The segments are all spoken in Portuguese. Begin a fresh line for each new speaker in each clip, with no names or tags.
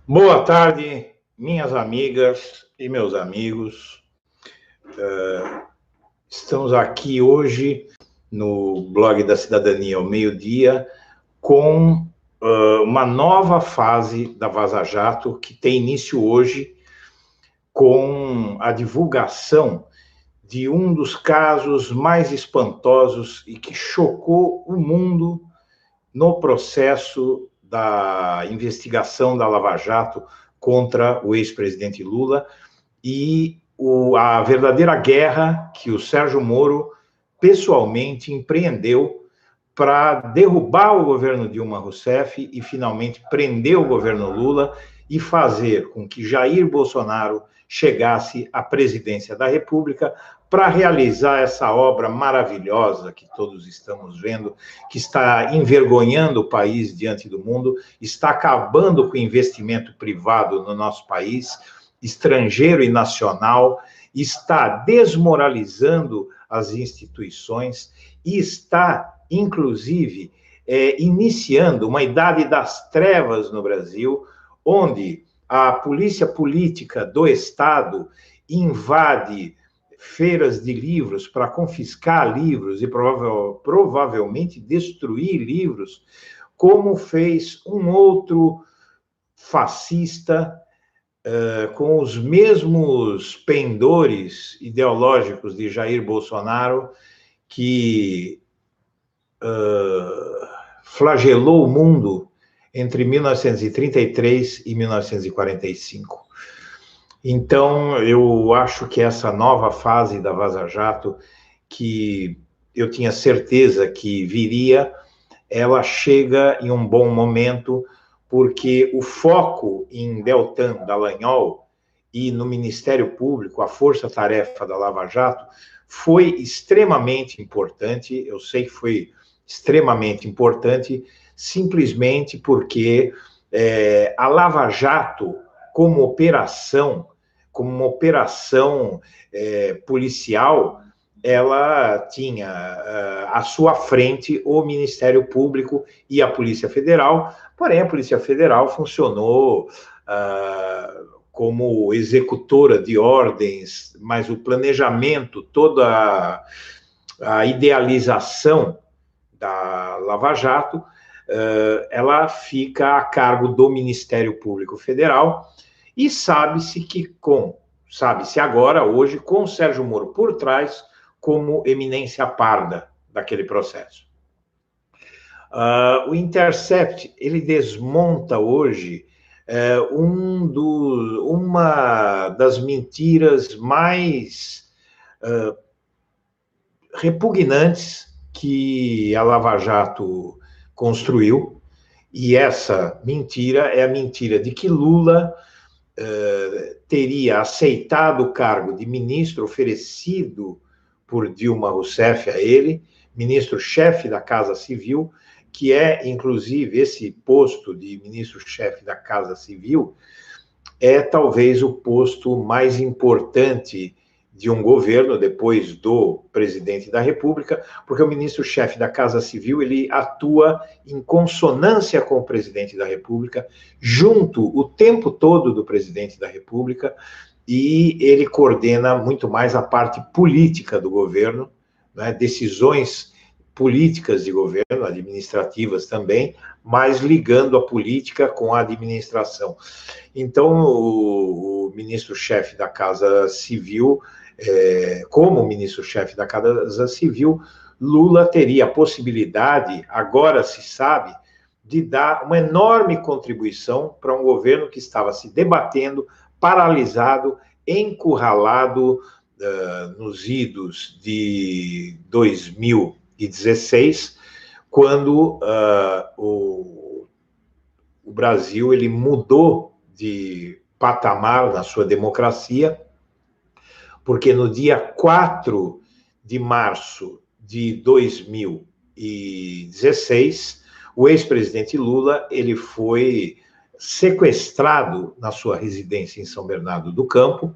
Boa tarde, minhas amigas e meus amigos. Estamos aqui hoje no blog da Cidadania ao meio-dia com uma nova fase da Vaza Jato que tem início hoje com a divulgação de um dos casos mais espantosos e que chocou o mundo no processo da investigação da Lava Jato contra o ex-presidente Lula e a verdadeira guerra que o Sérgio Moro pessoalmente empreendeu para derrubar o governo Dilma Rousseff e finalmente prender o governo Lula e fazer com que Jair Bolsonaro chegasse à presidência da República para realizar essa obra maravilhosa que todos estamos vendo, que está envergonhando o país diante do mundo, está acabando com o investimento privado no nosso país, estrangeiro e nacional, está desmoralizando as instituições e está, inclusive, iniciando uma idade das trevas no Brasil, onde a polícia política do Estado invade feiras de livros para confiscar livros e provavelmente destruir livros, como fez um outro fascista com os mesmos pendores ideológicos de Jair Bolsonaro, que flagelou o mundo entre 1933 e 1945. Então, eu acho que essa nova fase da Vaza Jato, que eu tinha certeza que viria, ela chega em um bom momento, porque o foco em Deltan Dallagnol e no Ministério Público, a força-tarefa da Lava Jato, foi extremamente importante, eu sei que foi extremamente importante, simplesmente porque a Lava Jato, como uma operação policial, ela tinha à sua frente o Ministério Público e a Polícia Federal, porém a Polícia Federal funcionou como executora de ordens, mas o planejamento, toda a idealização da Lava Jato, ela fica a cargo do Ministério Público Federal, e sabe-se agora, hoje, com o Sérgio Moro por trás, como eminência parda daquele processo. O Intercept, ele desmonta hoje uma das mentiras mais repugnantes que a Lava Jato construiu, e essa mentira é a mentira de que Lula teria aceitado o cargo de ministro oferecido por Dilma Rousseff a ele, ministro-chefe da Casa Civil, que é, inclusive, esse posto de ministro-chefe da Casa Civil é talvez o posto mais importante de um governo, depois do presidente da República, porque o ministro-chefe da Casa Civil, ele atua em consonância com o presidente da República, junto o tempo todo do presidente da República, e ele coordena muito mais a parte política do governo, né, decisões políticas de governo, administrativas também, mas ligando a política com a administração. Então, o ministro-chefe da Casa Civil, como ministro-chefe da Casa Civil, Lula teria a possibilidade, agora se sabe, de dar uma enorme contribuição para um governo que estava se debatendo, paralisado, encurralado nos idos de 2016, quando o Brasil ele mudou de patamar na sua democracia, porque no dia 4 de março de 2016, o ex-presidente Lula ele foi sequestrado na sua residência em São Bernardo do Campo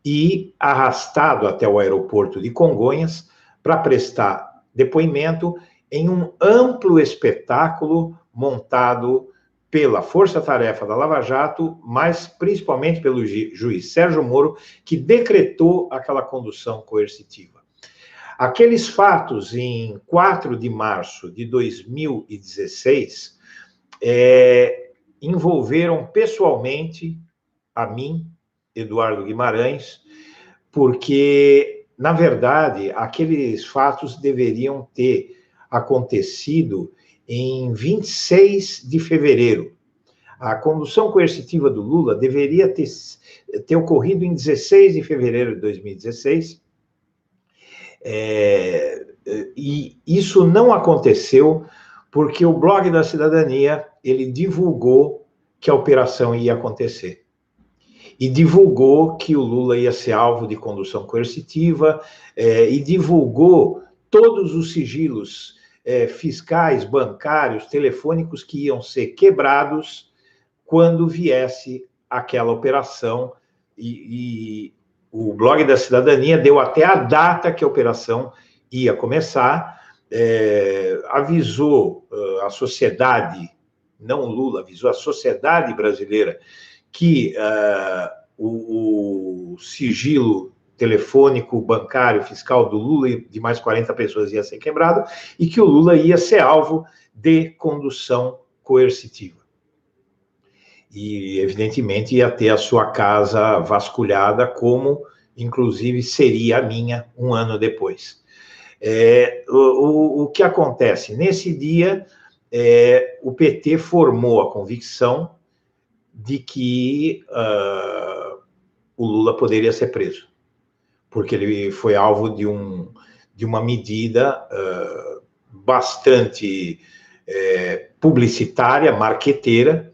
e arrastado até o aeroporto de Congonhas para prestar depoimento em um amplo espetáculo montado pela força-tarefa da Lava Jato, mas principalmente pelo juiz Sérgio Moro, que decretou aquela condução coercitiva. Aqueles fatos em 4 de março de 2016 envolveram pessoalmente a mim, Eduardo Guimarães, porque, na verdade, aqueles fatos deveriam ter acontecido em 26 de fevereiro. A condução coercitiva do Lula deveria ter ocorrido em 16 de fevereiro de 2016, e isso não aconteceu porque o Blog da Cidadania, ele divulgou que a operação ia acontecer. E divulgou que o Lula ia ser alvo de condução coercitiva, e divulgou todos os sigilos fiscais, bancários, telefônicos que iam ser quebrados quando viesse aquela operação, e o Blog da Cidadania deu até a data que a operação ia começar, avisou a sociedade, não o Lula, avisou a sociedade brasileira que o sigilo telefônico, bancário, fiscal do Lula e de mais 40 pessoas ia ser quebrado, e que o Lula ia ser alvo de condução coercitiva. E, evidentemente, ia ter a sua casa vasculhada, como, inclusive, seria a minha um ano depois. O que acontece? Nesse dia, o PT formou a convicção de que o Lula poderia ser preso, porque ele foi alvo de uma medida bastante publicitária, marqueteira,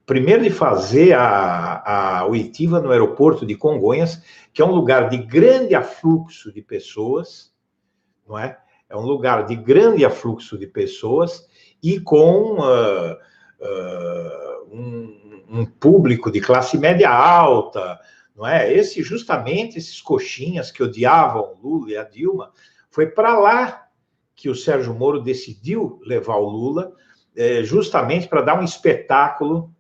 primeiro de fazer a oitiva no aeroporto de Congonhas, que é um lugar de grande afluxo de pessoas, não é? É um lugar de grande afluxo de pessoas e com um público de classe média alta, não é? Justamente esses coxinhas que odiavam o Lula e a Dilma, foi para lá que o Sérgio Moro decidiu levar o Lula, justamente para dar um espetáculo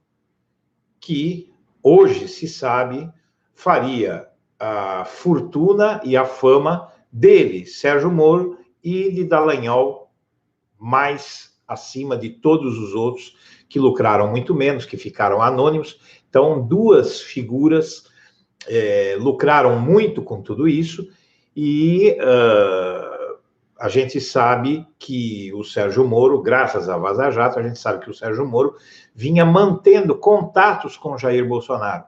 que hoje se sabe faria a fortuna e a fama dele, Sérgio Moro, e de Dallagnol, mais acima de todos os outros que lucraram muito menos, que ficaram anônimos. Então, duas figuras lucraram muito com tudo isso, e a gente sabe que o Sérgio Moro, graças à Vaza Jato, a gente sabe que o Sérgio Moro vinha mantendo contatos com Jair Bolsonaro.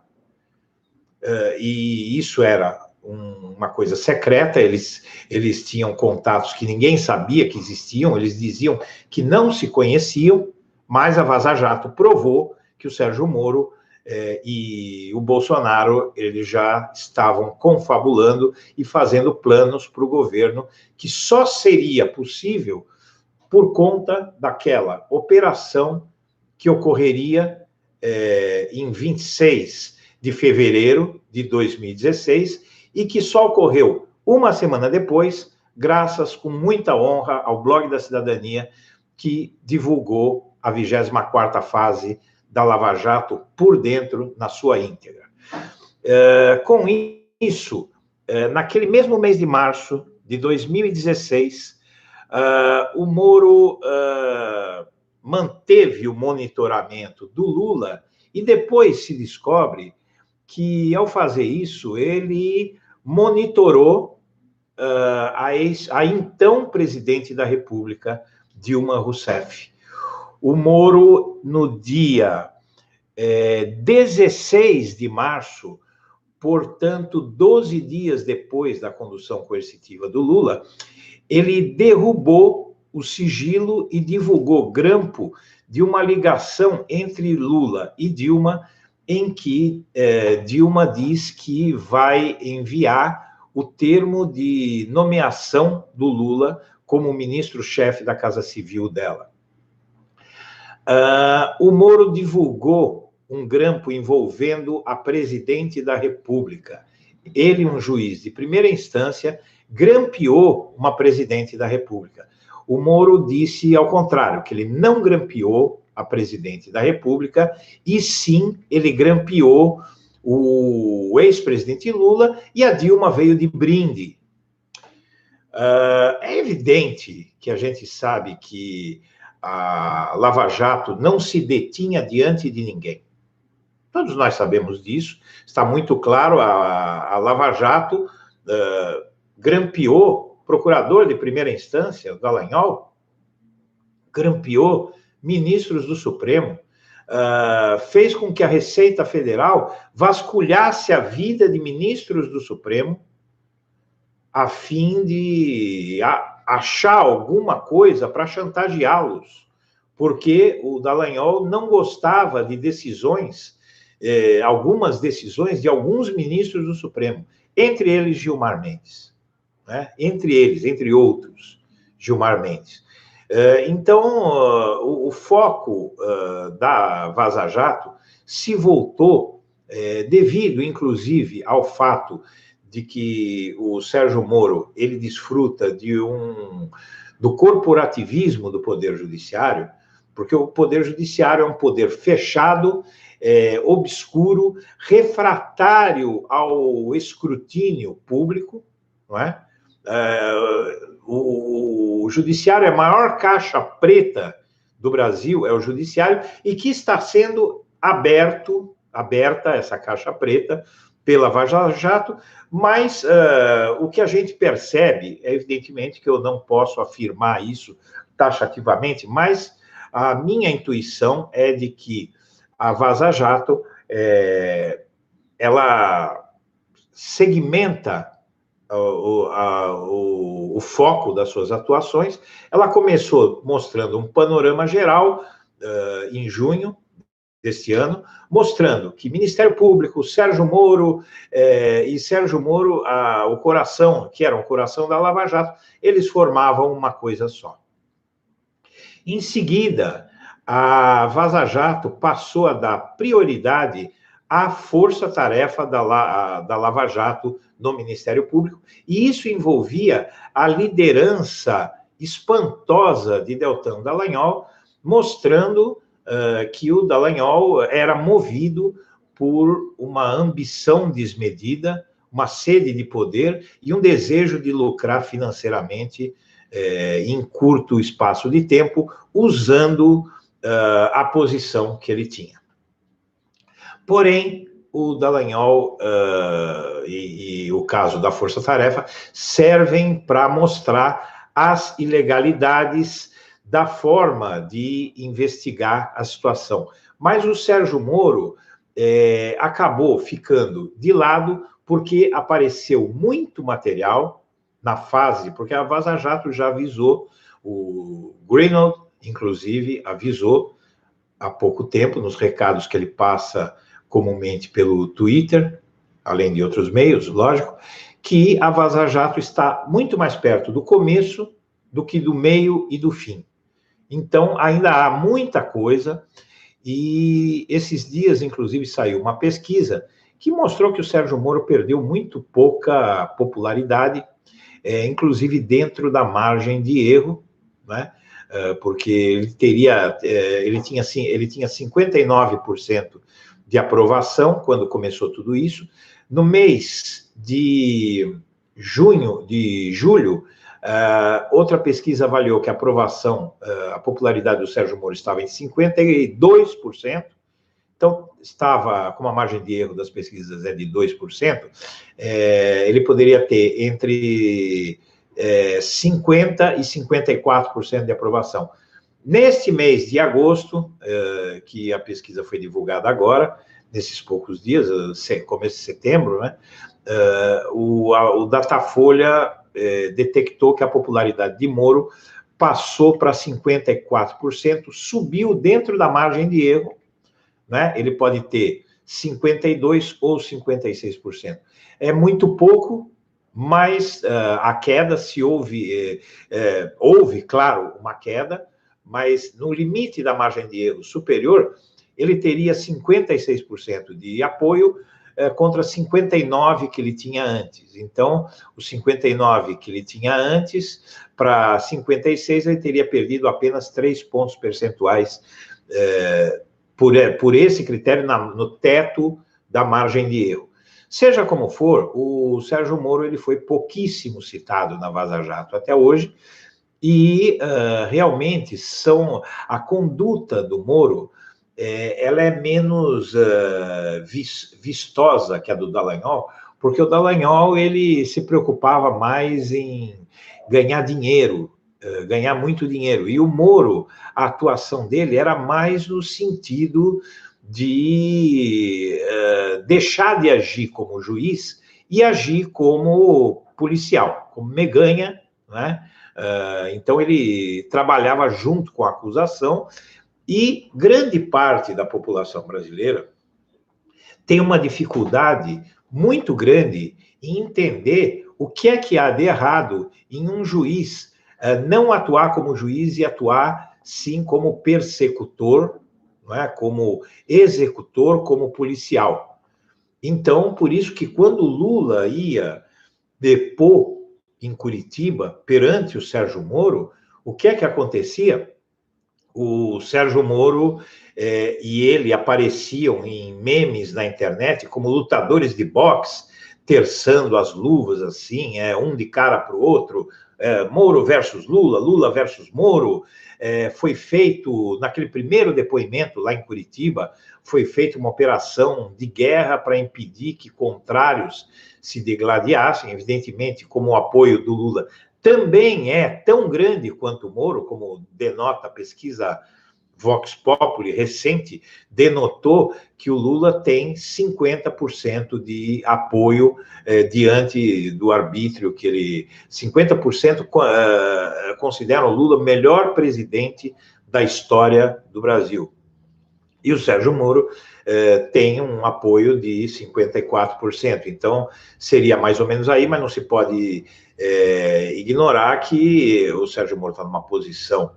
E isso era uma coisa secreta, eles tinham contatos que ninguém sabia que existiam, eles diziam que não se conheciam, mas a Vaza Jato provou que o Sérgio Moro e o Bolsonaro, eles já estavam confabulando e fazendo planos para o governo, que só seria possível por conta daquela operação que ocorreria em 26 de fevereiro de 2016 e que só ocorreu uma semana depois, graças com muita honra ao Blog da Cidadania, que divulgou a 24ª fase da Lava Jato por dentro, na sua íntegra. Com isso, naquele mesmo mês de março de 2016, o Moro manteve o monitoramento do Lula e depois se descobre que, ao fazer isso, ele monitorou a então presidente da República, Dilma Rousseff. O Moro, no dia 16 de março, portanto, 12 dias depois da condução coercitiva do Lula, ele derrubou o sigilo e divulgou grampo de uma ligação entre Lula e Dilma, em que Dilma diz que vai enviar o termo de nomeação do Lula como ministro-chefe da Casa Civil dela. O Moro divulgou um grampo envolvendo a presidente da República. Ele, um juiz de primeira instância, grampeou uma presidente da República. O Moro disse ao contrário, que ele não grampeou a presidente da República, e sim, ele grampeou o ex-presidente Lula, e a Dilma veio de brinde. É evidente que a gente sabe que a Lava Jato não se detinha diante de ninguém. Todos nós sabemos disso, está muito claro, a Lava Jato grampeou procurador de primeira instância, o Dallagnol, grampeou ministros do Supremo, fez com que a Receita Federal vasculhasse a vida de ministros do Supremo a fim de achar alguma coisa para chantageá-los, porque o Dallagnol não gostava de decisões, algumas decisões de alguns ministros do Supremo, entre eles Gilmar Mendes, né? Entre outros, Gilmar Mendes. Então, o foco da Vaza Jato se voltou, devido, inclusive, ao fato de que o Sérgio Moro ele desfruta do corporativismo do Poder Judiciário, porque o Poder Judiciário é um poder fechado, obscuro, refratário ao escrutínio público, não é? O Judiciário é a maior caixa preta do Brasil, é o Judiciário, e que está sendo aberta essa caixa preta pela Vaza Jato, mas o que a gente percebe, evidentemente que eu não posso afirmar isso taxativamente, mas a minha intuição é de que a Vaza Jato, ela segmenta o foco das suas atuações. Ela começou mostrando um panorama geral em junho deste ano, mostrando que Ministério Público, Sérgio Moro o coração, que era o coração da Lava Jato, eles formavam uma coisa só. Em seguida, a Vaza Jato passou a dar prioridade à força-tarefa da Lava Jato no Ministério Público, e isso envolvia a liderança espantosa de Deltan Dallagnol, mostrando que o Dallagnol era movido por uma ambição desmedida, uma sede de poder e um desejo de lucrar financeiramente em curto espaço de tempo, usando a posição que ele tinha. Porém, o Dallagnol e o caso da Força Tarefa servem para mostrar as ilegalidades da forma de investigar a situação. Mas o Sérgio Moro acabou ficando de lado porque apareceu muito material na fase, porque a Vaza Jato já avisou, o Greenwald, inclusive, avisou há pouco tempo, nos recados que ele passa comumente pelo Twitter, além de outros meios, lógico, que a Vaza Jato está muito mais perto do começo do que do meio e do fim. Então, ainda há muita coisa, e esses dias, inclusive, saiu uma pesquisa que mostrou que o Sérgio Moro perdeu muito pouca popularidade, inclusive dentro da margem de erro, né? Porque ele tinha 59% de aprovação quando começou tudo isso. No mês de julho, outra pesquisa avaliou que a aprovação, a popularidade do Sérgio Moro estava em 52%, então estava, como a margem de erro das pesquisas é de 2%, ele poderia ter entre 50% e 54% de aprovação. Neste mês de agosto, que a pesquisa foi divulgada agora, nesses poucos dias, começo de setembro, né, o Datafolha detectou que a popularidade de Moro passou para 54%, subiu dentro da margem de erro, né? Ele pode ter 52% ou 56%. É muito pouco, mas a queda, se houve, claro, uma queda, mas no limite da margem de erro superior, ele teria 56% de apoio contra 59% que ele tinha antes. Então, os 59% que ele tinha antes, para 56%, ele teria perdido apenas 3 pontos percentuais por esse critério no teto da margem de erro. Seja como for, o Sérgio Moro ele foi pouquíssimo citado na Vaza Jato até hoje, e realmente a conduta do Moro ela é menos vistosa que a do Dallagnol, porque o Dallagnol ele se preocupava mais em ganhar dinheiro, ganhar muito dinheiro, e o Moro, a atuação dele era mais no sentido de deixar de agir como juiz e agir como policial, como meganha, né? Então ele trabalhava junto com a acusação, e grande parte da população brasileira tem uma dificuldade muito grande em entender o que é que há de errado em um juiz não atuar como juiz e atuar, sim, como persecutor, não é? Como executor, como policial. Então, por isso que quando Lula ia depor em Curitiba, perante o Sérgio Moro, o que é que acontecia? O Sérgio Moro e ele apareciam em memes na internet como lutadores de boxe, terçando as luvas assim, um de cara para o outro, Moro versus Lula, Lula versus Moro. Foi feito, naquele primeiro depoimento lá em Curitiba, foi feita uma operação de guerra para impedir que contrários se degladiassem, evidentemente, como o apoio do Lula também é tão grande quanto o Moro, como denota a pesquisa Vox Populi recente, denotou que o Lula tem 50% de apoio diante do arbítrio que ele... 50% consideram o Lula o melhor presidente da história do Brasil. E o Sérgio Moro tem um apoio de 54%. Então, seria mais ou menos aí, mas não se pode ignorar que o Sérgio Moro está numa posição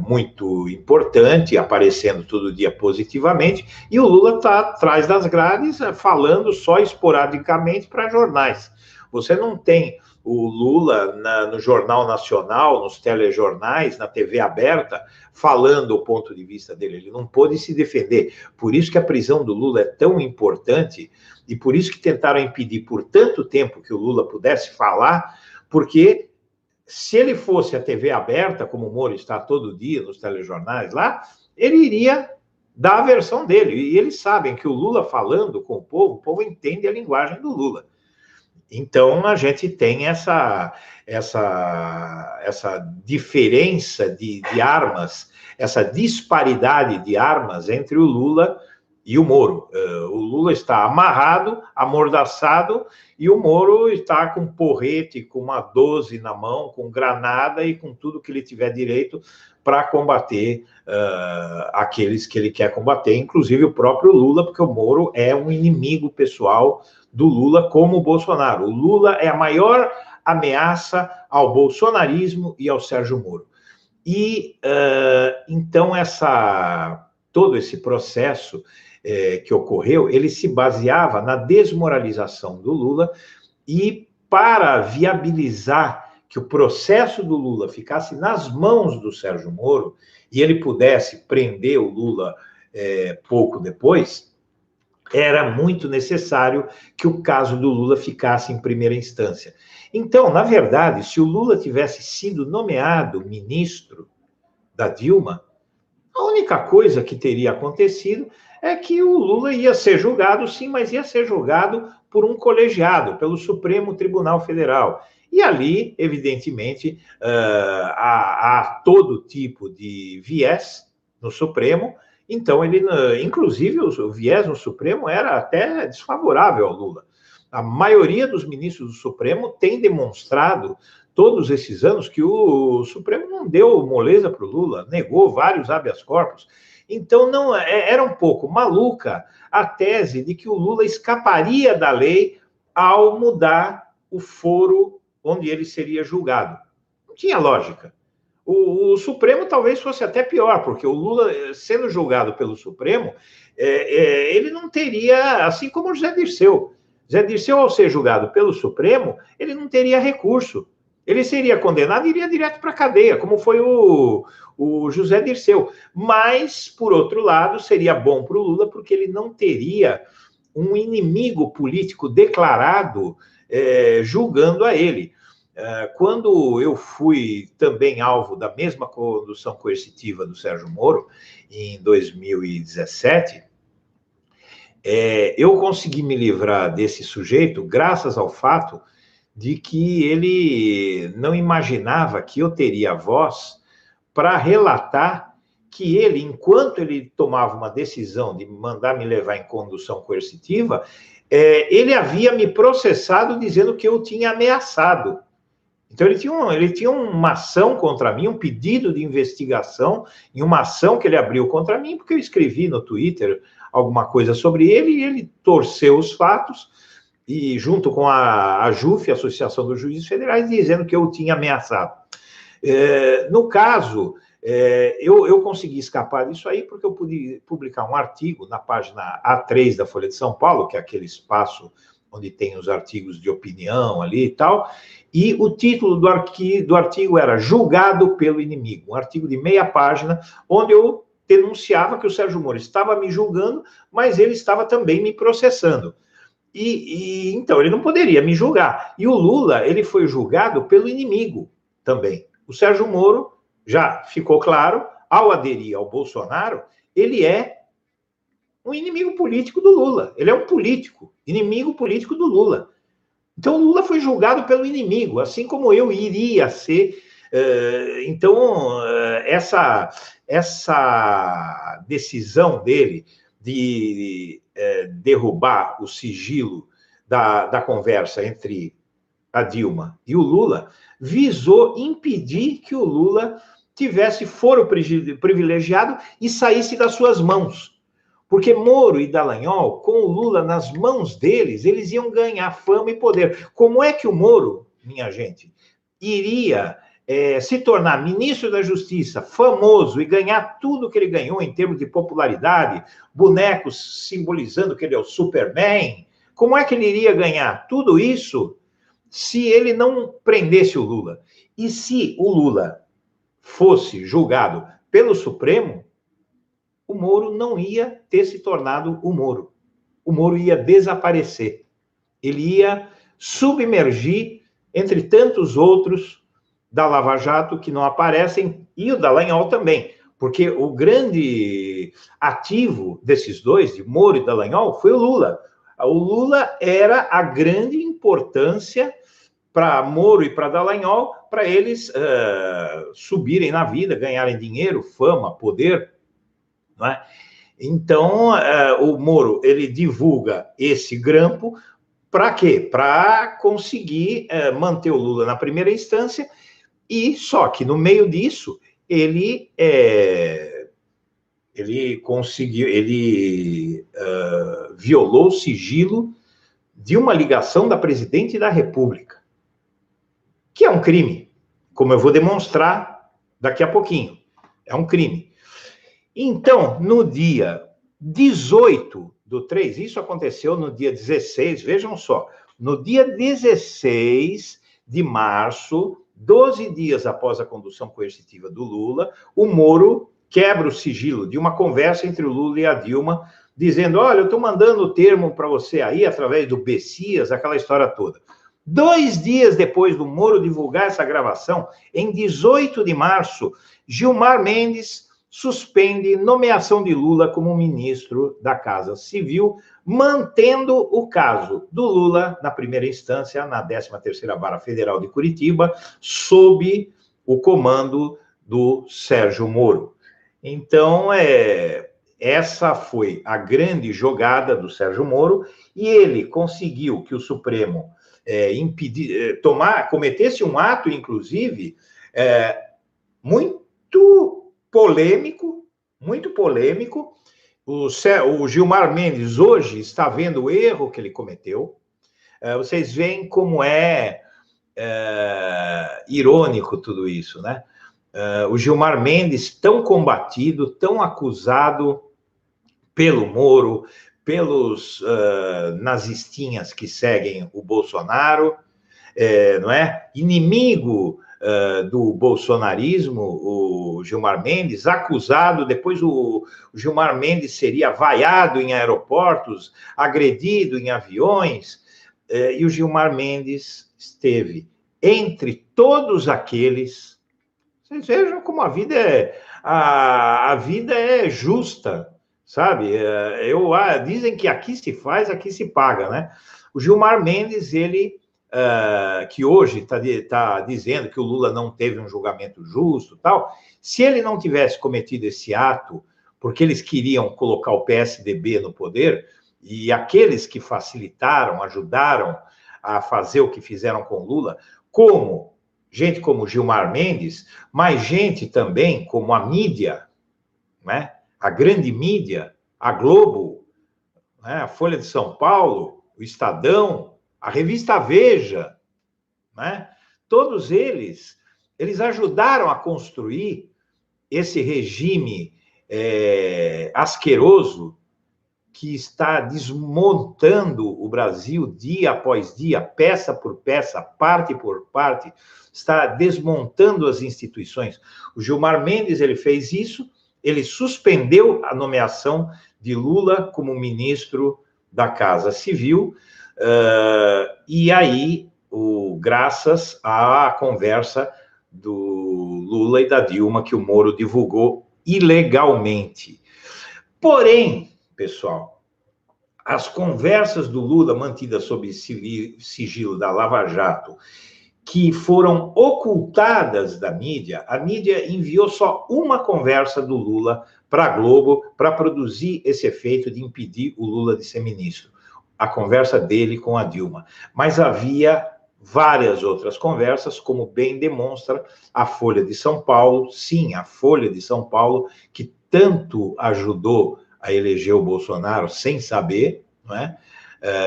muito importante, aparecendo todo dia positivamente, e o Lula está atrás das grades, falando só esporadicamente para jornais. Você não tem o Lula no Jornal Nacional, nos telejornais, na TV aberta, falando o ponto de vista dele. Ele não pôde se defender. Por isso que a prisão do Lula é tão importante, e por isso que tentaram impedir por tanto tempo que o Lula pudesse falar, porque se ele fosse a TV aberta, como o Moro está todo dia nos telejornais lá, ele iria dar a versão dele. E eles sabem que o Lula falando com o povo entende a linguagem do Lula. Então, a gente tem essa diferença de armas, essa disparidade de armas entre o Lula e o Moro. O Lula está amarrado, amordaçado, e o Moro está com porrete, com uma 12 na mão, com granada e com tudo que ele tiver direito para combater aqueles que ele quer combater, inclusive o próprio Lula, porque o Moro é um inimigo pessoal do Lula, como o Bolsonaro. O Lula é a maior ameaça ao bolsonarismo e ao Sérgio Moro. E, então, todo esse processo que ocorreu, ele se baseava na desmoralização do Lula, e para viabilizar que o processo do Lula ficasse nas mãos do Sérgio Moro e ele pudesse prender o Lula pouco depois, era muito necessário que o caso do Lula ficasse em primeira instância. Então, na verdade, se o Lula tivesse sido nomeado ministro da Dilma, a única coisa que teria acontecido é que o Lula ia ser julgado, sim, mas ia ser julgado por um colegiado, pelo Supremo Tribunal Federal. E ali, evidentemente, há todo tipo de viés no Supremo. Então, inclusive, o viés no Supremo era até desfavorável ao Lula. A maioria dos ministros do Supremo tem demonstrado, todos esses anos, que o Supremo não deu moleza para o Lula, negou vários habeas corpus. Então, era um pouco maluca a tese de que o Lula escaparia da lei ao mudar o foro onde ele seria julgado. Não tinha lógica. O Supremo talvez fosse até pior, porque o Lula, sendo julgado pelo Supremo, ele não teria, assim como o Zé Dirceu. Zé Dirceu, ao ser julgado pelo Supremo, ele não teria recurso. ele seria condenado e iria direto para a cadeia, como foi o José Dirceu. Mas, por outro lado, seria bom para o Lula, porque ele não teria um inimigo político declarado julgando a ele. Quando eu fui também alvo da mesma condução coercitiva do Sérgio Moro, em 2017, eu consegui me livrar desse sujeito graças ao fato de que ele não imaginava que eu teria voz para relatar que ele, enquanto ele tomava uma decisão de mandar me levar em condução coercitiva, ele havia me processado dizendo que eu tinha ameaçado. Então, ele tinha uma ação contra mim, um pedido de investigação, em uma ação que ele abriu contra mim, porque eu escrevi no Twitter alguma coisa sobre ele, e ele torceu os fatos, e junto com a AJUF, Associação dos Juízes Federais, dizendo que eu tinha ameaçado. No caso, eu consegui escapar disso aí, porque eu pude publicar um artigo na página A3 da Folha de São Paulo, que é aquele espaço onde tem os artigos de opinião ali e tal, e o título do artigo era Julgado pelo Inimigo, um artigo de meia página, onde eu denunciava que o Sérgio Moro estava me julgando, mas ele estava também me processando. Então, ele não poderia me julgar. E o Lula, ele foi julgado pelo inimigo também. O Sérgio Moro, já ficou claro, ao aderir ao Bolsonaro, ele é um inimigo político do Lula. Ele é um político, inimigo político do Lula. Então, o Lula foi julgado pelo inimigo, assim como eu iria ser. Então, essa decisão dele de derrubar o sigilo da conversa entre a Dilma e o Lula visou impedir que o Lula tivesse foro privilegiado e saísse das suas mãos. Porque Moro e Dallagnol, com o Lula nas mãos deles, eles iam ganhar fama e poder. Como é que o Moro, minha gente, iria se tornar ministro da Justiça, famoso, e ganhar tudo que ele ganhou em termos de popularidade, bonecos simbolizando que ele é o Superman? Como é que ele iria ganhar tudo isso se ele não prendesse o Lula? E se o Lula fosse julgado pelo Supremo, o Moro não ia ter se tornado o Moro. O Moro ia desaparecer. Ele ia submergir entre tantos outros da Lava Jato que não aparecem, e o Dallagnol também, porque o grande ativo desses dois, de Moro e Dallagnol, foi o Lula. O Lula era a grande importância para Moro e para Dallagnol, para eles subirem na vida, ganharem dinheiro, fama, poder. Não é? Então, o Moro, ele divulga esse grampo para quê? Para conseguir manter o Lula na primeira instância, e só que no meio disso, ele violou o sigilo de uma ligação da presidente da República, que é um crime, como eu vou demonstrar daqui a pouquinho. É um crime. Então, no dia 18/3, isso aconteceu no dia 16, vejam só, no dia 16 de março, 12 dias após a condução coercitiva do Lula, o Moro quebra o sigilo de uma conversa entre o Lula e a Dilma, dizendo, olha, eu estou mandando o termo para você aí, através do Bessias, aquela história toda. 2 dias depois do Moro divulgar essa gravação, em 18 de março, Gilmar Mendes suspende nomeação de Lula como ministro da Casa Civil, mantendo o caso do Lula, na primeira instância, na 13ª Vara Federal de Curitiba, sob o comando do Sérgio Moro. Então, essa foi a grande jogada do Sérgio Moro, e ele conseguiu que o Supremo cometesse um ato, inclusive, muito polêmico. O Gilmar Mendes hoje está vendo o erro que ele cometeu. Vocês veem como é irônico tudo isso, né? O Gilmar Mendes, tão combatido, tão acusado pelo Moro, pelos nazistinhas que seguem o Bolsonaro, não é? Inimigo do bolsonarismo, o Gilmar Mendes, acusado, depois o Gilmar Mendes seria vaiado em aeroportos, agredido em aviões, e o Gilmar Mendes esteve entre todos aqueles. Vocês vejam como a vida é justa, sabe? Dizem que aqui se faz, aqui se paga, né? O Gilmar Mendes, ele, que hoje está dizendo que o Lula não teve um julgamento justo, tal, se ele não tivesse cometido esse ato, porque eles queriam colocar o PSDB no poder, e aqueles que facilitaram, ajudaram a fazer o que fizeram com o Lula, gente como Gilmar Mendes, mas gente também como a mídia, né? A grande mídia, a Globo, né? A Folha de São Paulo, o Estadão, a revista Veja, né? Todos eles ajudaram a construir esse regime asqueroso que está desmontando o Brasil dia após dia, peça por peça, parte por parte, está desmontando as instituições. O Gilmar Mendes, ele fez isso, ele suspendeu a nomeação de Lula como ministro da Casa Civil, e aí, graças à conversa do Lula e da Dilma, que o Moro divulgou ilegalmente. Porém, pessoal, as conversas do Lula mantidas sob sigilo da Lava Jato, que foram ocultadas da mídia, a mídia enviou só uma conversa do Lula para a Globo para produzir esse efeito de impedir o Lula de ser ministro. A conversa dele com a Dilma. Mas havia várias outras conversas, como bem demonstra a Folha de São Paulo, sim, a Folha de São Paulo, que tanto ajudou a eleger o Bolsonaro sem saber, não é?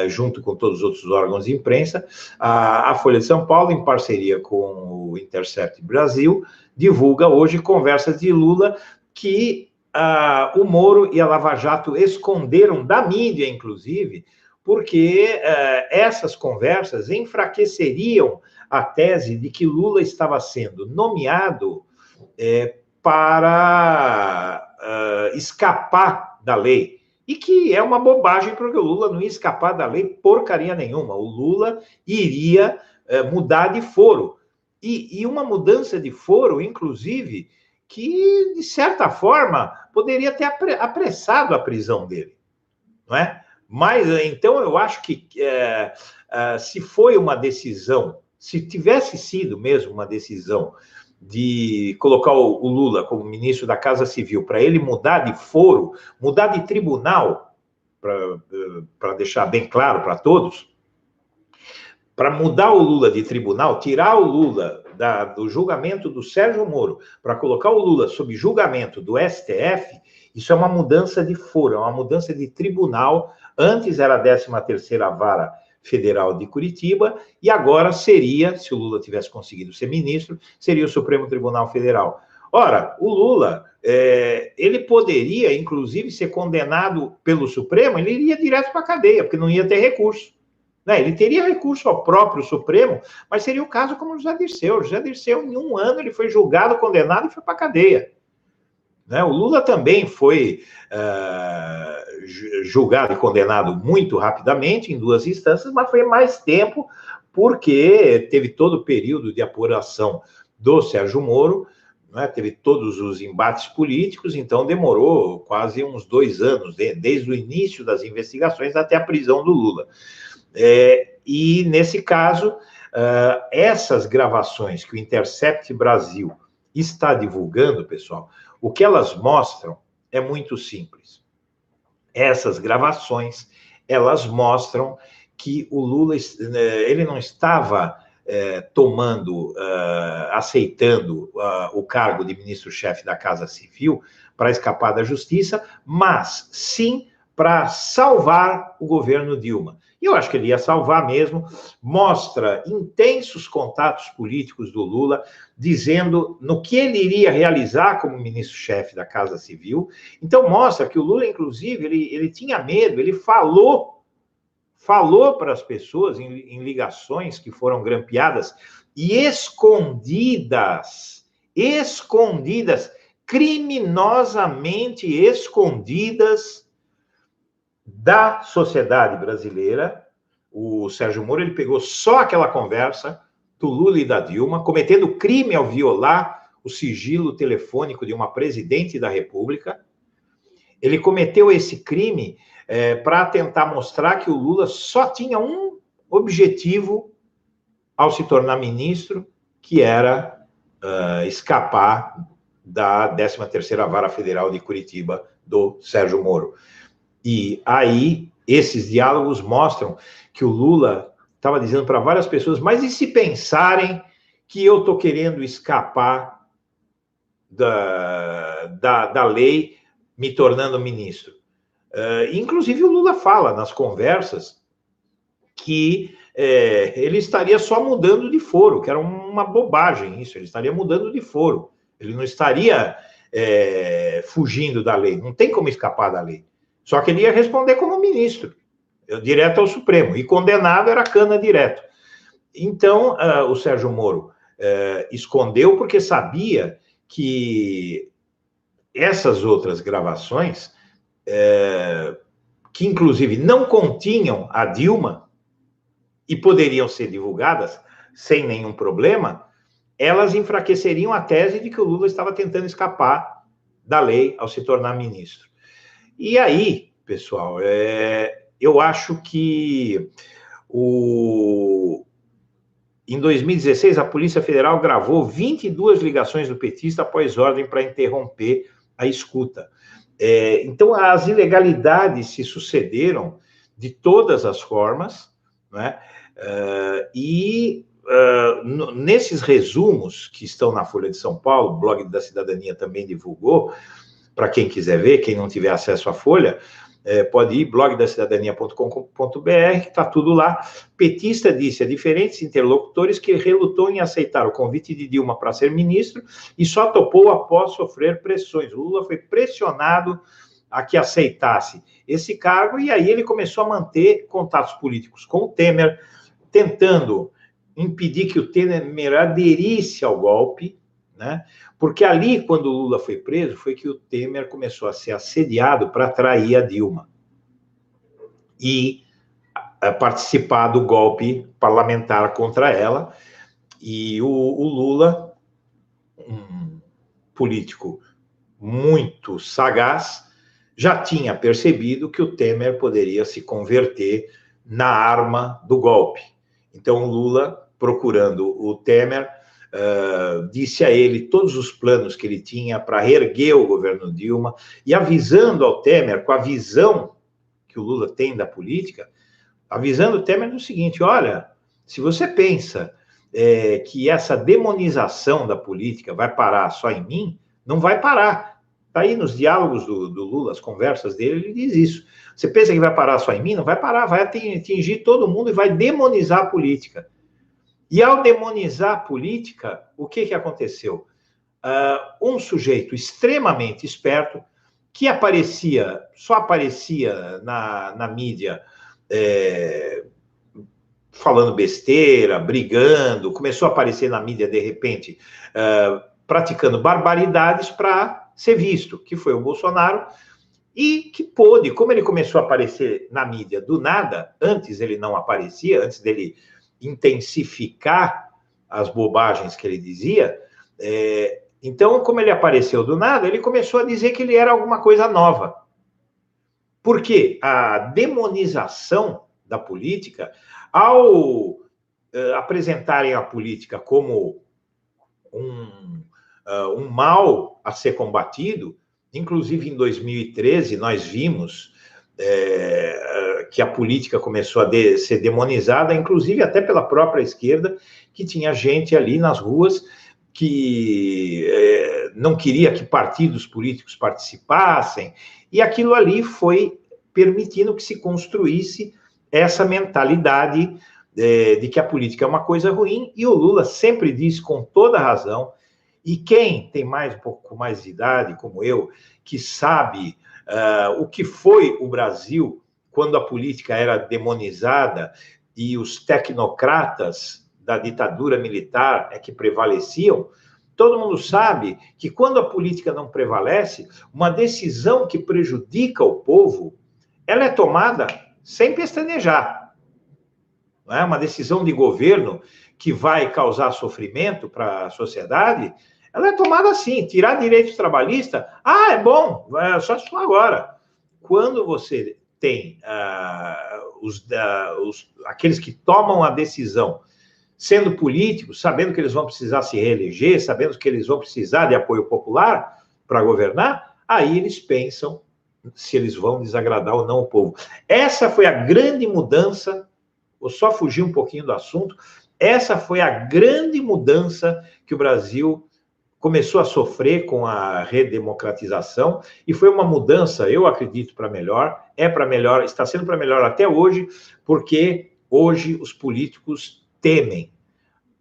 Junto com todos os outros órgãos de imprensa, a Folha de São Paulo, em parceria com o Intercept Brasil, divulga hoje conversas de Lula que o Moro e a Lava Jato esconderam da mídia, inclusive, porque essas conversas enfraqueceriam a tese de que Lula estava sendo nomeado para escapar da lei. E que é uma bobagem, porque o Lula não ia escapar da lei porcaria nenhuma. O Lula iria mudar de foro. E uma mudança de foro, inclusive, que, de certa forma, poderia ter apressado a prisão dele. Não é? Mas, então, eu acho que se foi uma decisão, se tivesse sido mesmo uma decisão de colocar o Lula como ministro da Casa Civil, para ele mudar de foro, mudar de tribunal, para deixar bem claro para todos, para mudar o Lula de tribunal, tirar o Lula do julgamento do Sérgio Moro, para colocar o Lula sob julgamento do STF, isso é uma mudança de foro, é uma mudança de tribunal. Antes era a 13ª Vara Federal de Curitiba, e agora seria, se o Lula tivesse conseguido ser ministro, seria o Supremo Tribunal Federal. Ora, o Lula, ele poderia, inclusive, ser condenado pelo Supremo, ele iria direto para a cadeia, porque não ia ter recurso. Né? Ele teria recurso ao próprio Supremo, mas seria o caso como o José Dirceu. O José Dirceu, em 1 ano, ele foi julgado, condenado e foi para a cadeia. Né? O Lula também foi julgado e condenado muito rapidamente, em 2 instâncias, mas foi mais tempo, porque teve todo o período de apuração do Sérgio Moro, né? Teve todos os embates políticos, então demorou quase uns 2 anos, desde o início das investigações até a prisão do Lula. E, nesse caso, essas gravações que o Intercept Brasil está divulgando, pessoal, o que elas mostram é muito simples. Essas gravações, elas mostram que o Lula, ele não estava aceitando o cargo de ministro-chefe da Casa Civil para escapar da justiça, mas sim para salvar o governo Dilma. E eu acho que ele ia salvar mesmo. Mostra intensos contatos políticos do Lula, dizendo no que ele iria realizar como ministro-chefe da Casa Civil. Então, mostra que o Lula, inclusive, ele tinha medo, ele falou falou para as pessoas em ligações que foram grampeadas e escondidas, criminosamente escondidas da sociedade brasileira. O Sérgio Moro, ele pegou só aquela conversa do Lula e da Dilma, cometendo crime ao violar o sigilo telefônico de uma presidente da República. Ele cometeu esse crime para tentar mostrar que o Lula só tinha um objetivo ao se tornar ministro, que era escapar da 13ª Vara Federal de Curitiba, do Sérgio Moro. E aí, esses diálogos mostram que o Lula estava dizendo para várias pessoas, mas e se pensarem que eu estou querendo escapar da lei, me tornando ministro? Inclusive, o Lula fala nas conversas que ele estaria só mudando de foro, que era uma bobagem isso, ele estaria mudando de foro, ele não estaria fugindo da lei, não tem como escapar da lei, só que ele ia responder como ministro, direto ao Supremo, e condenado era cana direto. Então, o Sérgio Moro escondeu porque sabia que essas outras gravações, que inclusive não continham a Dilma e poderiam ser divulgadas sem nenhum problema, elas enfraqueceriam a tese de que o Lula estava tentando escapar da lei ao se tornar ministro. E aí, pessoal, eu acho que em 2016 a Polícia Federal gravou 22 ligações do petista após ordem para interromper a escuta. Então, as ilegalidades se sucederam de todas as formas, né? Nesses resumos que estão na Folha de São Paulo, o blog da Cidadania também divulgou, para quem quiser ver, quem não tiver acesso à Folha, pode ir, blogdacidadania.com.br, que está tudo lá. Petista disse a diferentes interlocutores que relutou em aceitar o convite de Dilma para ser ministro e só topou após sofrer pressões. O Lula foi pressionado a que aceitasse esse cargo, e aí ele começou a manter contatos políticos com o Temer, tentando impedir que o Temer aderisse ao golpe, né? Porque ali, quando o Lula foi preso, foi que o Temer começou a ser assediado para trair a Dilma e participar do golpe parlamentar contra ela. E o Lula, um político muito sagaz, já tinha percebido que o Temer poderia se converter na arma do golpe. Então, o Lula, procurando o Temer, disse a ele todos os planos que ele tinha para reerguer o governo Dilma, e avisando ao Temer, com a visão que o Lula tem da política, avisando o Temer do seguinte: olha, se você pensa que essa demonização da política vai parar só em mim, não vai parar. Está aí nos diálogos do Lula, as conversas dele, ele diz isso. Você pensa que vai parar só em mim? Não vai parar, vai atingir todo mundo e vai demonizar a política. E ao demonizar a política, o que aconteceu? Um sujeito extremamente esperto, que só aparecia na mídia falando besteira, brigando, começou a aparecer na mídia de repente, praticando barbaridades para ser visto, que foi o Bolsonaro, e que pôde, como ele começou a aparecer na mídia do nada, antes ele não aparecia, antes dele intensificar as bobagens que ele dizia, então, como ele apareceu do nada, ele começou a dizer que ele era alguma coisa nova. Por quê? A demonização da política, ao apresentarem a política como um mal a ser combatido, inclusive em 2013 nós vimos que a política começou a ser demonizada, inclusive até pela própria esquerda, que tinha gente ali nas ruas que não queria que partidos políticos participassem, e aquilo ali foi permitindo que se construísse essa mentalidade de que a política é uma coisa ruim, e o Lula sempre disse com toda razão, e quem tem um pouco mais de idade, como eu, que sabe o que foi o Brasil quando a política era demonizada e os tecnocratas da ditadura militar é que prevaleciam, todo mundo sabe que quando a política não prevalece, uma decisão que prejudica o povo, ela é tomada sem pestanejar. Não é? Uma decisão de governo que vai causar sofrimento para a sociedade, ela é tomada assim, tirar direitos trabalhistas, é bom, é só agora. Quando você tem aqueles que tomam a decisão, sendo políticos, sabendo que eles vão precisar se reeleger, sabendo que eles vão precisar de apoio popular para governar, aí eles pensam se eles vão desagradar ou não o povo. Essa foi a grande mudança, vou só fugir um pouquinho do assunto, essa foi a grande mudança que o Brasil começou a sofrer com a redemocratização, e foi uma mudança, eu acredito, para melhor, é para melhor, está sendo para melhor até hoje, porque hoje os políticos temem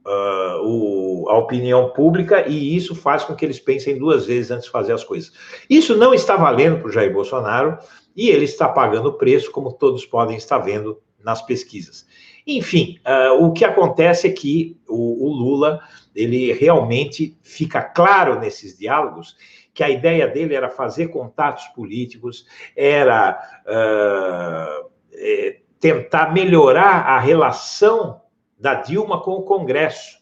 a opinião pública, e isso faz com que eles pensem duas vezes antes de fazer as coisas. Isso não está valendo para o Jair Bolsonaro, e ele está pagando o preço, como todos podem estar vendo nas pesquisas. Enfim, o que acontece é que o Lula, ele realmente fica claro nesses diálogos que a ideia dele era fazer contatos políticos, era tentar melhorar a relação da Dilma com o Congresso.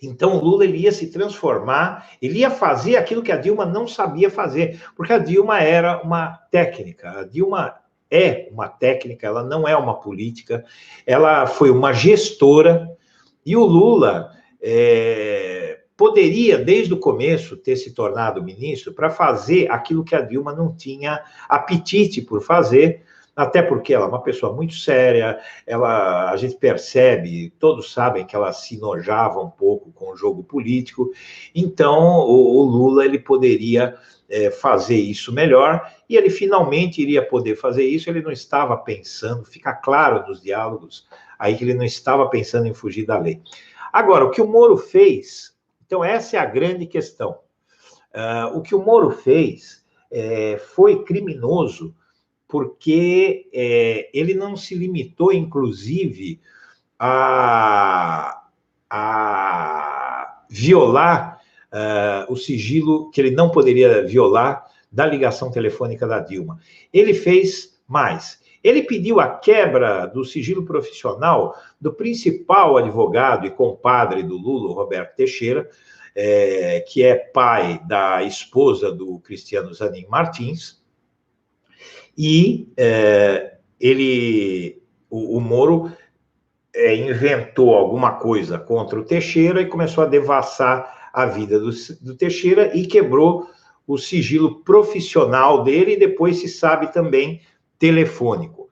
Então, o Lula, ele ia se transformar, ele ia fazer aquilo que a Dilma não sabia fazer, porque a Dilma era uma técnica, a Dilma é uma técnica, ela não é uma política, ela foi uma gestora, e o Lula poderia, desde o começo, ter se tornado ministro para fazer aquilo que a Dilma não tinha apetite por fazer, até porque ela é uma pessoa muito séria, a gente percebe, todos sabem que ela se enojava um pouco com o jogo político, então o Lula, ele poderia fazer isso melhor, e ele finalmente iria poder fazer isso. Ele não estava pensando, fica claro nos diálogos, aí que ele não estava pensando em fugir da lei. Agora, o que o Moro fez, então essa é a grande questão, o que o Moro fez foi criminoso, porque ele não se limitou, inclusive, a violar o sigilo que ele não poderia violar da ligação telefônica da Dilma. Ele fez mais. Ele pediu a quebra do sigilo profissional do principal advogado e compadre do Lula, Roberto Teixeira, que é pai da esposa do Cristiano Zanin Martins, e o Moro inventou alguma coisa contra o Teixeira e começou a devassar a vida do Teixeira e quebrou o sigilo profissional dele, e depois se sabe também telefônico.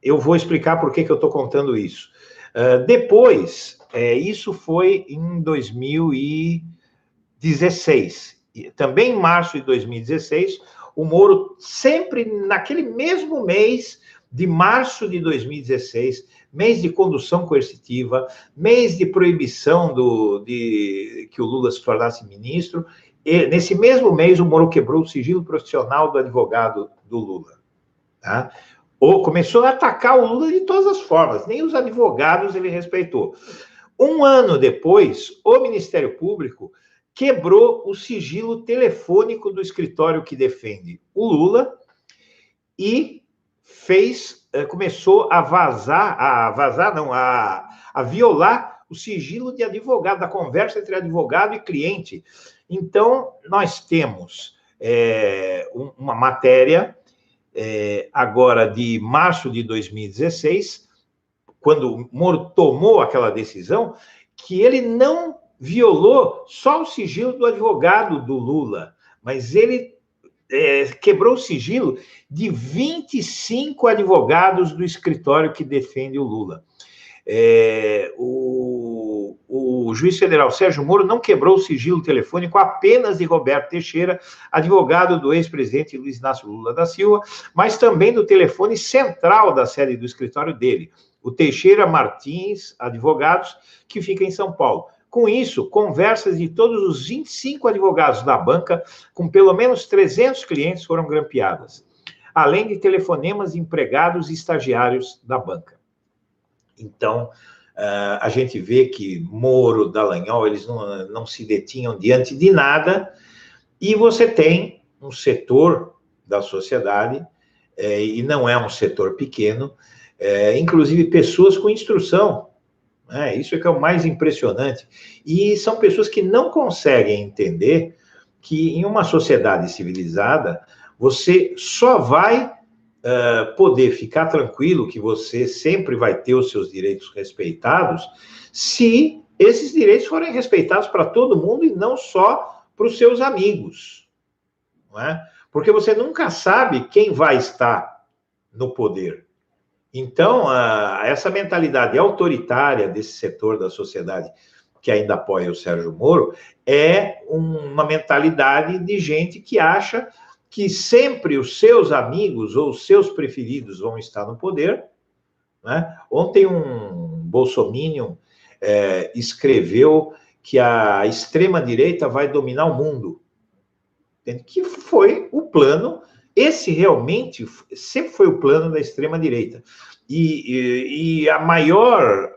Eu vou explicar por que eu estou contando isso. Depois, isso foi em 2016, também em março de 2016, o Moro, sempre naquele mesmo mês de março de 2016, mês de condução coercitiva, mês de proibição que o Lula se tornasse ministro, e nesse mesmo mês o Moro quebrou o sigilo profissional do advogado do Lula. Tá? Começou a atacar o Lula de todas as formas, nem os advogados ele respeitou. Um ano depois, o Ministério Público quebrou o sigilo telefônico do escritório que defende o Lula e começou a violar o sigilo de advogado, da conversa entre advogado e cliente. Então, nós temos uma matéria agora de março de 2016, quando o Moro tomou aquela decisão, que ele não violou só o sigilo do advogado do Lula, mas ele quebrou o sigilo de 25 advogados do escritório que defende o Lula. O juiz federal Sérgio Moro não quebrou o sigilo telefônico apenas de Roberto Teixeira, advogado do ex-presidente Luiz Inácio Lula da Silva, mas também do telefone central da sede do escritório dele, o Teixeira Martins Advogados, que fica em São Paulo. Com isso, conversas de todos os 25 advogados da banca, com pelo menos 300 clientes, foram grampeadas. além de telefonemas de empregados e estagiários da banca. Então, a gente vê que Moro, Dallagnol, eles não se detinham diante de nada, e você tem um setor da sociedade, e não é um setor pequeno, inclusive pessoas com instrução, né? Isso é que é o mais impressionante. E são pessoas que não conseguem entender que em uma sociedade civilizada, você só vai poder ficar tranquilo que você sempre vai ter os seus direitos respeitados se esses direitos forem respeitados para todo mundo e não só para os seus amigos, não é? Porque você nunca sabe quem vai estar no poder. Então, essa mentalidade autoritária desse setor da sociedade que ainda apoia o Sérgio Moro é uma mentalidade de gente que acha que sempre os seus amigos ou os seus preferidos vão estar no poder, né? Ontem um bolsominion escreveu que a extrema-direita vai dominar o mundo, que foi o plano, esse realmente sempre foi o plano da extrema-direita. E a maior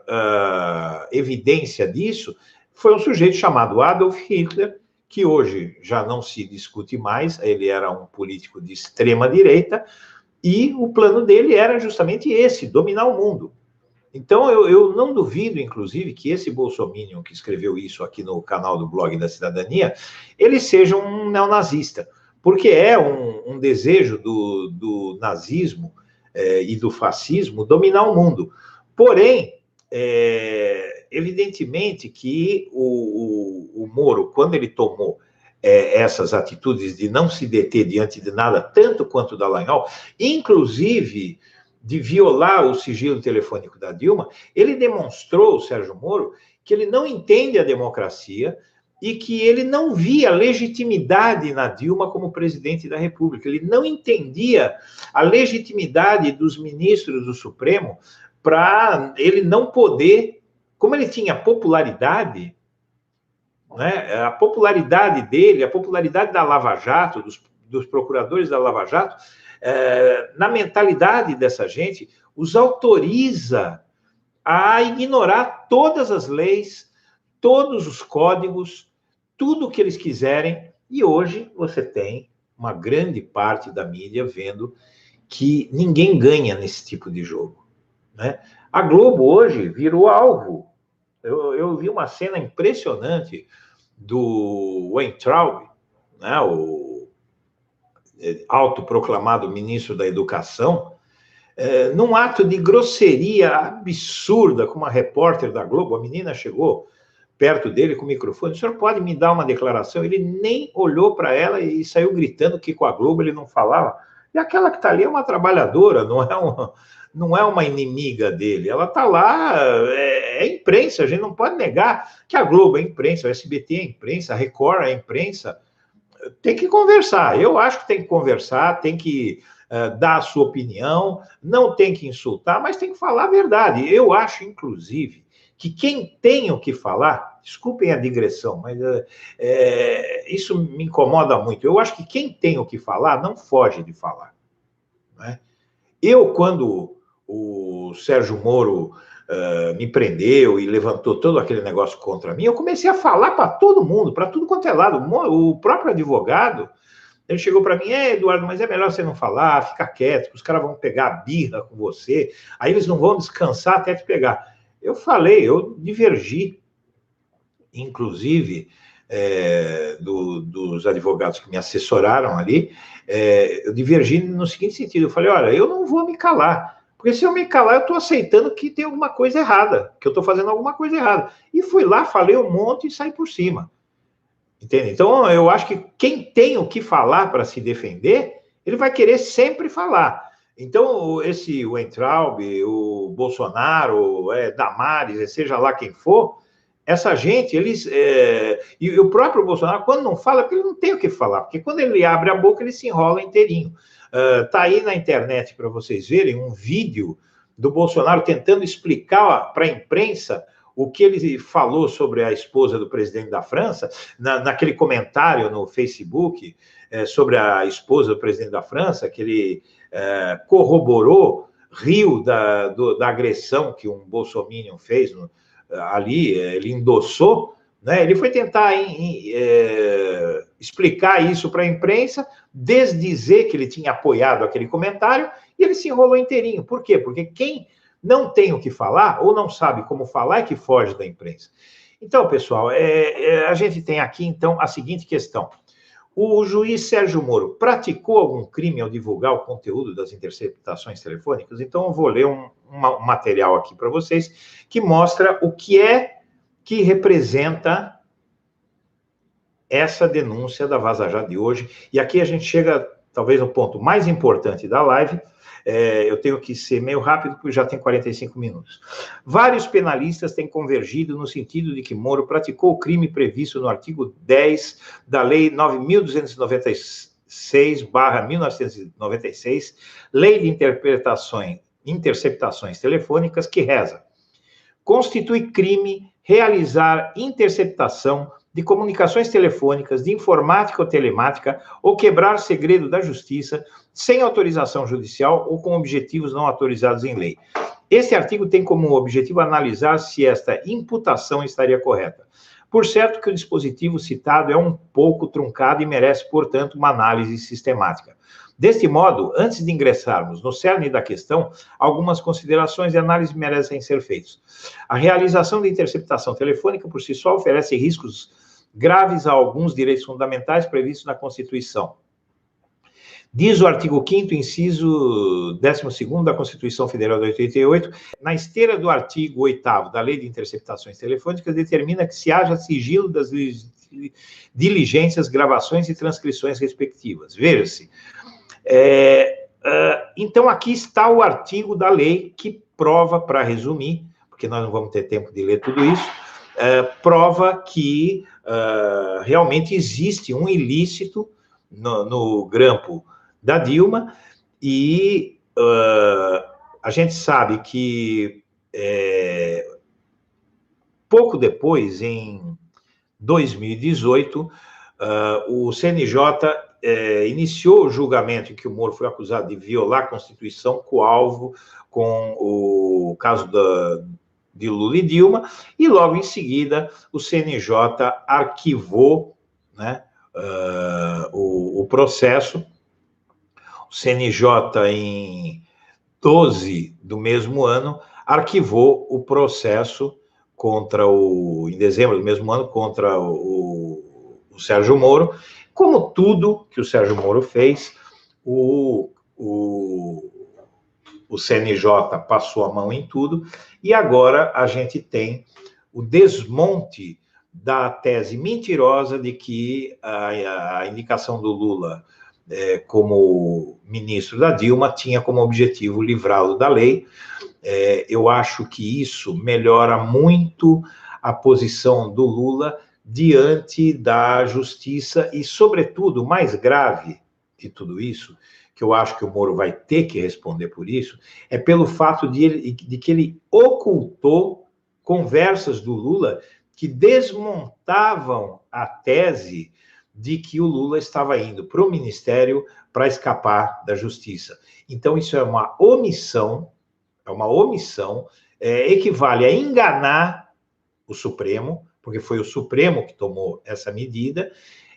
evidência disso foi um sujeito chamado Adolf Hitler, que hoje já não se discute mais, ele era um político de extrema-direita, e o plano dele era justamente esse, dominar o mundo. Então, eu não duvido, inclusive, que esse bolsominion que escreveu isso aqui no canal do Blog da Cidadania, ele seja um neonazista, porque é um desejo do nazismo e do fascismo dominar o mundo. Porém, evidentemente que o Moro, quando ele tomou essas atitudes de não se deter diante de nada, tanto quanto o Dallagnol, inclusive de violar o sigilo telefônico da Dilma, ele demonstrou, o Sérgio Moro, que ele não entende a democracia e que ele não via legitimidade na Dilma como presidente da República. Ele não entendia a legitimidade dos ministros do Supremo para ele não poder, como ele tinha popularidade, né, a popularidade dele, a popularidade da Lava Jato, dos procuradores da Lava Jato, na mentalidade dessa gente, os autoriza a ignorar todas as leis, todos os códigos, tudo o que eles quiserem, e hoje você tem uma grande parte da mídia vendo que ninguém ganha nesse tipo de jogo, né? A Globo hoje virou alvo. Eu vi uma cena impressionante do Weintraub, né, o autoproclamado ministro da Educação, num ato de grosseria absurda com uma repórter da Globo. A menina chegou perto dele com o microfone: o senhor pode me dar uma declaração? Ele nem olhou para ela e saiu gritando que com a Globo ele não falava. E aquela que está ali é uma trabalhadora, não é uma inimiga dele. Ela está lá, é imprensa, a gente não pode negar que a Globo é imprensa, o SBT é imprensa, a Record é imprensa. Tem que conversar. Eu acho que tem que conversar, tem que dar a sua opinião, não tem que insultar, mas tem que falar a verdade. Eu acho, inclusive, que quem tem o que falar, desculpem a digressão, mas isso me incomoda muito. Eu acho que quem tem o que falar não foge de falar, né? Eu, quando o Sérgio Moro me prendeu e levantou todo aquele negócio contra mim, eu comecei a falar para todo mundo, para tudo quanto é lado. O próprio advogado, ele chegou para mim: Eduardo, mas é melhor você não falar, fica quieto, os caras vão pegar a birra com você, aí eles não vão descansar até te pegar. Eu falei, eu divergi, inclusive, dos advogados que me assessoraram ali, eu divergi no seguinte sentido: eu falei, olha, eu não vou me calar, porque se eu me calar, eu estou aceitando que tem alguma coisa errada, que eu estou fazendo alguma coisa errada. E fui lá, falei um monte e saí por cima. Entende? Então, eu acho que quem tem o que falar para se defender, ele vai querer sempre falar. Então, esse Weintraub, o Bolsonaro, Damares, seja lá quem for, essa gente, eles... e o próprio Bolsonaro, quando não fala, porque ele não tem o que falar, porque quando ele abre a boca, ele se enrola inteirinho. Tá aí na internet para vocês verem um vídeo do Bolsonaro tentando explicar para a imprensa o que ele falou sobre a esposa do presidente da França, naquele comentário no Facebook sobre a esposa do presidente da França, que ele corroborou, riu da agressão que um bolsominion fez ali, ele endossou, né? Ele foi tentar explicar isso para a imprensa, desdizer que ele tinha apoiado aquele comentário, e ele se enrolou inteirinho. Por quê? Porque quem não tem o que falar, ou não sabe como falar, é que foge da imprensa. Então, pessoal, a gente tem aqui, então, a seguinte questão. O juiz Sérgio Moro praticou algum crime ao divulgar o conteúdo das interceptações telefônicas? Então, eu vou ler um material aqui para vocês que mostra o que é que representa essa denúncia da Vaza Jato de hoje. E aqui a gente chega, talvez, no ponto mais importante da live. Eu tenho que ser meio rápido, porque já tem 45 minutos. Vários penalistas têm convergido no sentido de que Moro praticou o crime previsto no artigo 10 da Lei 9.296/1996, Lei de Interceptações Telefônicas, que reza: constitui crime realizar interceptação de comunicações telefônicas, de informática ou telemática, ou quebrar segredo da justiça sem autorização judicial ou com objetivos não autorizados em lei. Este artigo tem como objetivo analisar se esta imputação estaria correta. Por certo que o dispositivo citado é um pouco truncado e merece, portanto, uma análise sistemática. Deste modo, antes de ingressarmos no cerne da questão, algumas considerações e análise merecem ser feitas. A realização de interceptação telefônica por si só oferece riscos graves a alguns direitos fundamentais previstos na Constituição. Diz o artigo 5º, inciso 12º da Constituição Federal de 88, na esteira do artigo 8º da Lei de Interceptações Telefônicas, determina que se haja sigilo das diligências, gravações e transcrições respectivas. Veja-se. Então, aqui está o artigo da lei que prova, para resumir, porque nós não vamos ter tempo de ler tudo isso, prova que realmente existe um ilícito no grampo da Dilma, e a gente sabe que pouco depois, em 2018, o CNJ iniciou o julgamento em que o Moro foi acusado de violar a Constituição coalvo com o caso de Lula e Dilma, e logo em seguida o CNJ arquivou, né, o processo. O CNJ, em 12 do mesmo ano, arquivou o processo em dezembro do mesmo ano, contra o Sérgio Moro. Como tudo que o Sérgio Moro fez, o CNJ passou a mão em tudo, e agora a gente tem o desmonte da tese mentirosa de que a indicação do Lula como ministro da Dilma tinha como objetivo livrá-lo da lei. Eu acho que isso melhora muito a posição do Lula diante da justiça e, sobretudo, o mais grave de tudo isso, que eu acho que o Moro vai ter que responder por isso, é pelo fato de que ele ocultou conversas do Lula que desmontavam a tese de que o Lula estava indo para o ministério para escapar da justiça. Então, isso é uma omissão, equivale a enganar o Supremo, porque foi o Supremo que tomou essa medida,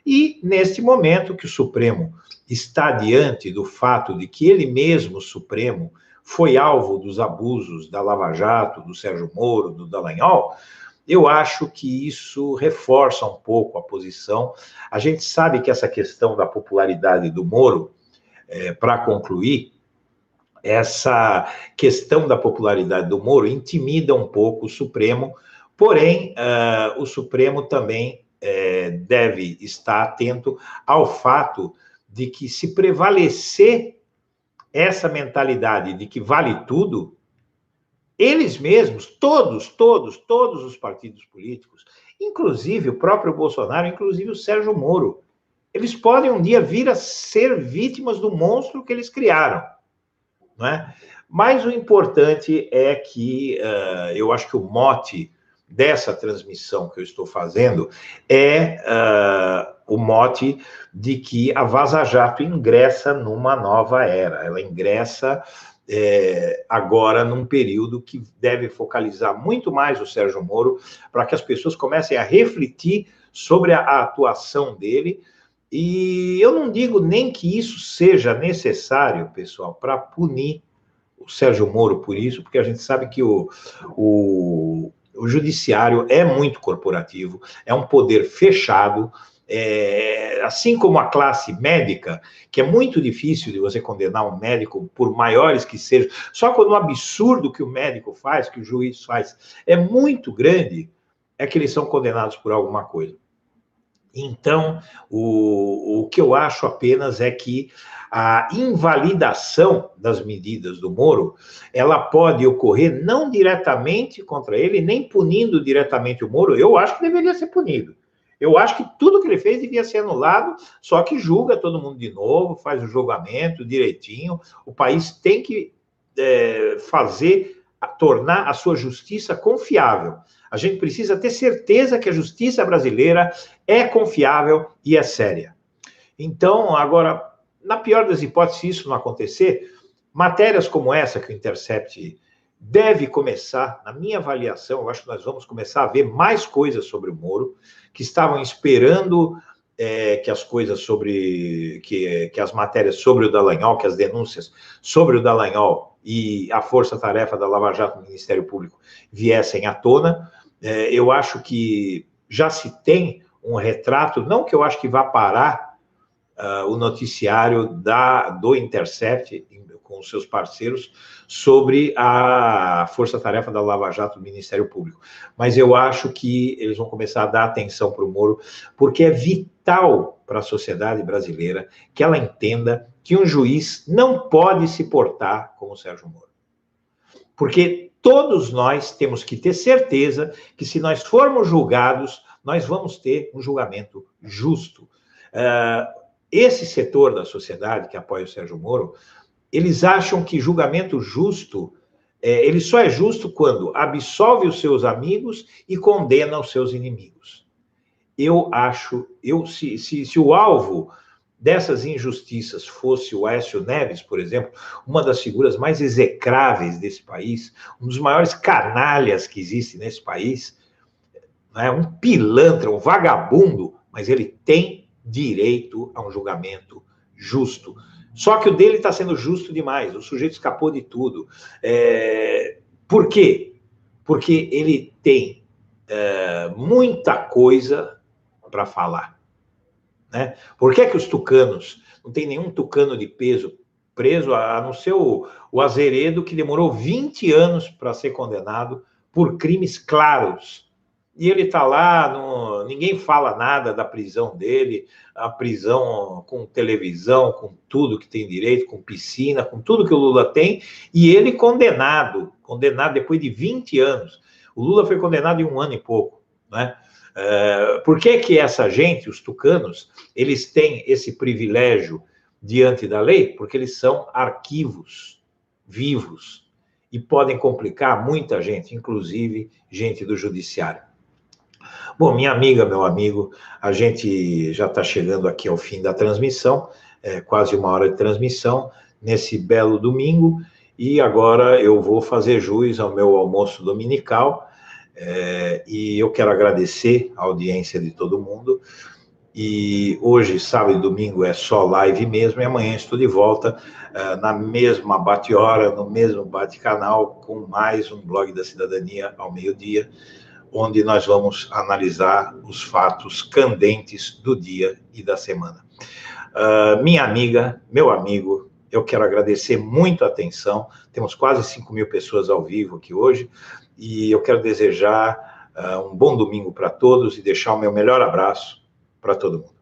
e neste momento que o Supremo está diante do fato de que ele mesmo, o Supremo, foi alvo dos abusos da Lava Jato, do Sérgio Moro, do Dallagnol, eu acho que isso reforça um pouco a posição. A gente sabe que essa questão da popularidade do Moro, para concluir, essa questão da popularidade do Moro intimida um pouco o Supremo, porém, o Supremo também deve estar atento ao fato de que, se prevalecer essa mentalidade de que vale tudo, eles mesmos, todos os partidos políticos, inclusive o próprio Bolsonaro, inclusive o Sérgio Moro, eles podem um dia vir a ser vítimas do monstro que eles criaram, não é? Mas o importante é que eu acho que o mote dessa transmissão que eu estou fazendo é o mote de que a Vaza Jato ingressa numa nova era, ela ingressa agora num período que deve focalizar muito mais o Sérgio Moro, para que as pessoas comecem a refletir sobre a atuação dele. E eu não digo nem que isso seja necessário, pessoal, para punir o Sérgio Moro por isso, porque a gente sabe que o judiciário é muito corporativo, é um poder fechado, assim como a classe médica, que é muito difícil de você condenar um médico, por maiores que sejam, só quando o absurdo que o médico faz, que o juiz faz, é muito grande, é que eles são condenados por alguma coisa. Então, o que eu acho apenas é que a invalidação das medidas do Moro, ela pode ocorrer não diretamente contra ele, nem punindo diretamente o Moro. Eu acho que deveria ser punido. Eu acho que tudo que ele fez devia ser anulado, só que julga todo mundo de novo, faz o julgamento direitinho. O país tem que tornar a sua justiça confiável. A gente precisa ter certeza que a justiça brasileira é confiável e é séria. Então, agora, na pior das hipóteses, se isso não acontecer, matérias como essa que o Intercept deve começar, na minha avaliação, eu acho que nós vamos começar a ver mais coisas sobre o Moro, que estavam esperando que as coisas sobre, que as matérias sobre o Dallagnol, que as denúncias sobre o Dallagnol e a força-tarefa da Lava Jato no Ministério Público viessem à tona. Eu acho que já se tem um retrato, não que eu acho que vá parar o noticiário do Intercept, com os seus parceiros, sobre a força-tarefa da Lava Jato do Ministério Público. Mas eu acho que eles vão começar a dar atenção para o Moro, porque é vital para a sociedade brasileira que ela entenda que um juiz não pode se portar como o Sérgio Moro. Porque todos nós temos que ter certeza que, se nós formos julgados, nós vamos ter um julgamento justo. Esse setor da sociedade que apoia o Sérgio Moro, eles acham que julgamento justo, ele só é justo quando absolve os seus amigos e condena os seus inimigos. Eu acho, se o alvo dessas injustiças fosse o Aécio Neves, por exemplo, uma das figuras mais execráveis desse país, um dos maiores canalhas que existe nesse país, né, um pilantra, um vagabundo, mas ele tem direito a um julgamento justo. Só que o dele está sendo justo demais, o sujeito escapou de tudo. Por quê? Porque ele tem muita coisa para falar. Né? Por que os tucanos, não tem nenhum tucano de peso preso, a não ser o Azeredo, que demorou 20 anos para ser condenado por crimes claros. E ele está lá, ninguém fala nada da prisão dele, a prisão com televisão, com tudo que tem direito, com piscina, com tudo que o Lula tem, e ele condenado depois de 20 anos. O Lula foi condenado em 1 ano e pouco, né? Por que essa gente, os tucanos, eles têm esse privilégio diante da lei? Porque eles são arquivos vivos e podem complicar muita gente, inclusive gente do judiciário. Bom, minha amiga, meu amigo, a gente já está chegando aqui ao fim da transmissão, quase 1 hora de transmissão, nesse belo domingo, e agora eu vou fazer jus ao meu almoço dominical, e eu quero agradecer a audiência de todo mundo. E hoje, sábado e domingo, é só live mesmo, e amanhã estou de volta na mesma bate-hora, no mesmo bate-canal, com mais um Blog da Cidadania ao meio-dia, onde nós vamos analisar os fatos candentes do dia e da semana. Minha amiga, meu amigo, eu quero agradecer muito a atenção. Temos quase 5.000 pessoas ao vivo aqui hoje, e eu quero desejar um bom domingo para todos e deixar o meu melhor abraço para todo mundo.